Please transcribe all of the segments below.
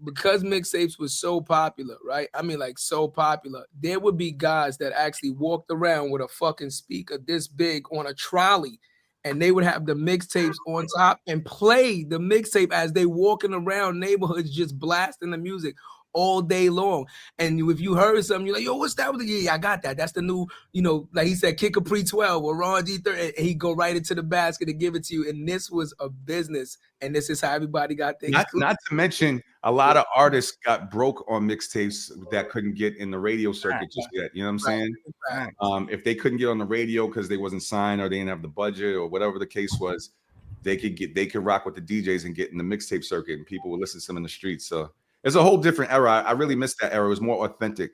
because mixtapes was so popular, right? I mean, like so popular, there would be guys that actually walked around with a fucking speaker this big on a trolley, and they would have the mixtapes on top and play the mixtape as they walking around neighborhoods just blasting the music all day long. And if you heard something, you're like, yo, what's that? Yeah, I got that. That's the new, like he said, Kid Capri 12 or Ron D30, and he go right into the basket and give it to you. And this was a business, and this is how everybody got things. Not to mention, a lot of artists got broke on mixtapes that couldn't get in the radio circuit just yet. You know what I'm saying? If they couldn't get on the radio because they wasn't signed or they didn't have the budget or whatever the case was, they could rock with the DJs and get in the mixtape circuit, and people would listen to them in the streets. So it's a whole different era. I really missed that era. It was more authentic.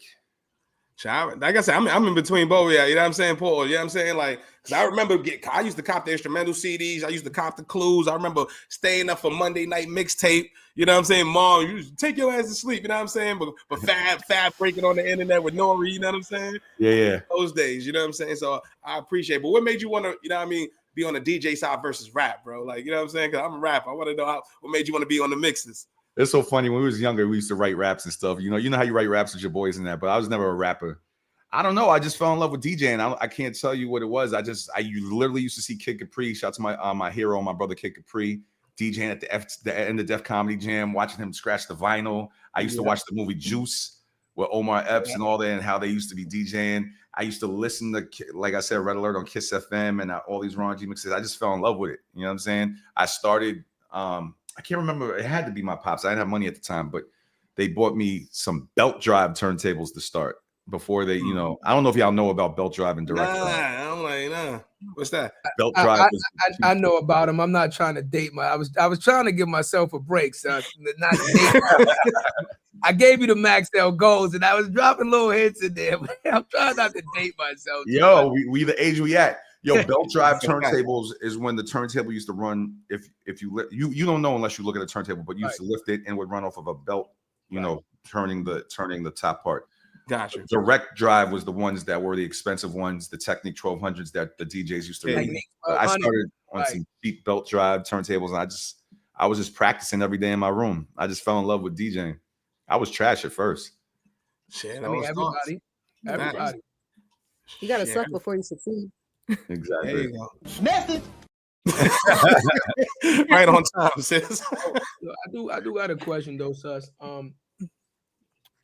Like I said, I'm in between both. Yeah, you know what I'm saying, Paul? You know what I'm saying? Like, because I remember I used to cop the instrumental CDs. I used to cop the clues. I remember staying up for Monday night mixtape. You know what I'm saying? Mom, you take your ass to sleep. You know what I'm saying? But Fab breaking on the internet with Nori. You know what I'm saying? Yeah. Those days. You know what I'm saying? So I appreciate it. But what made you want to, you know what I mean, be on the DJ side versus rap, bro? Like, you know what I'm saying? Because I'm a rapper. I want to know what made you want to be on the mixes. It's so funny. When we was younger, we used to write raps and stuff. You know how you write raps with your boys and that, but I was never a rapper. I don't know. I just fell in love with DJing. I can't tell you what it was. I literally used to see Kid Capri. Shout out to my hero, my brother Kid Capri, DJing at the end of Def Comedy Jam, watching him scratch the vinyl. I used to watch the movie Juice with Omar Epps and all that, and how they used to be DJing. I used to listen to, like I said, Red Alert on Kiss FM and all these Ron G mixes. I just fell in love with it. You know what I'm saying? I started. I can't remember. It had to be my pops. I didn't have money at the time, but they bought me some belt drive turntables to start before they, I don't know if y'all know about belt drive and direct. I'm like, nah. What's that? Belt drive. I know about them. I'm not trying to date I was trying to give myself a break, son. Not date. I gave you the Maxell goals, and I was dropping little hits in there, but I'm trying not to date myself. Yo, we the age we at. Yo, belt drive turntables is when the turntable used to run. If you don't know unless you look at the turntable, but you used to lift it and it would run off of a belt. Turning the top part. Gotcha. Direct drive was the ones that were the expensive ones, the Technic 1200s that the DJs used to run. I started on some cheap belt drive turntables, and I was just practicing every day in my room. I just fell in love with DJing. I was trash at first. Shit, I mean, everybody. You gotta suck before you succeed. Exactly. There you go. Message. Right on time, sis. I do got a question though, sus.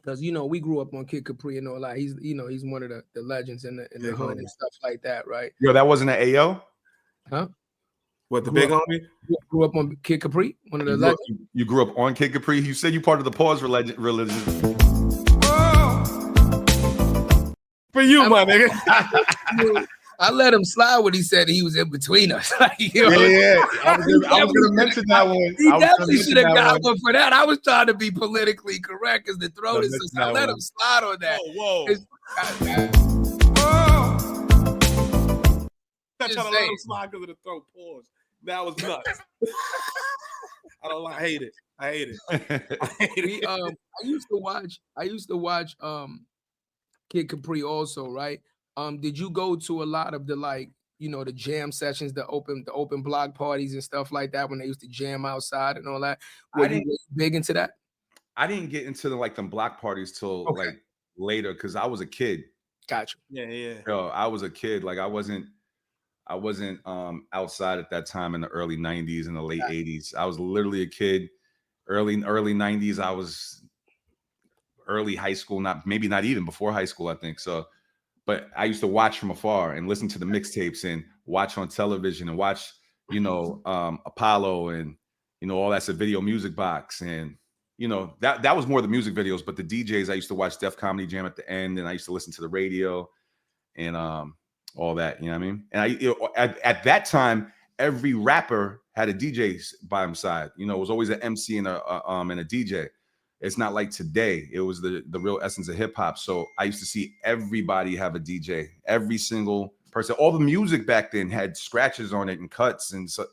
Because we grew up on Kid Capri and all that. He's he's one of the legends in the hood and stuff like that, right? Yo, that wasn't an AO? Huh? What, the big homie? Grew up on Kid Capri, one of the legends. You grew up on Kid Capri. You said you part of the Pause religion. For you, my nigga. I let him slide when he said he was in between us. Yeah. I was gonna mention that one. He definitely should have got one for that. I was trying to be politically correct as the throat is. So I let him slide on that. Whoa. I'm trying to let him slide because of the throat. Pause. That was nuts. I hate it. I used to watch Kid Capri also, right? Did you go to a lot of the the jam sessions, the open block parties and stuff like that when they used to jam outside and all that? Were you big into that? I didn't get into them block parties till later because I was a kid. Gotcha. Yeah. Yo, I was a kid. Like I wasn't outside at that time in the early 90s and the late 80s. I was literally a kid. Early 90s, I was early high school, not even before high school, I think. So, but I used to watch from afar and listen to the mixtapes and watch on television and watch, Apollo and all that's a Video Music Box. And that was more the music videos, but the DJs, I used to watch Def Comedy Jam at the end, and I used to listen to the radio and all that, you know what I mean? And at that time, every rapper had a DJ by his side. It was always an MC and a DJ. It's not like today. It was the real essence of hip hop. So I used to see everybody have a DJ, every single person. All the music back then had scratches on it and cuts, and so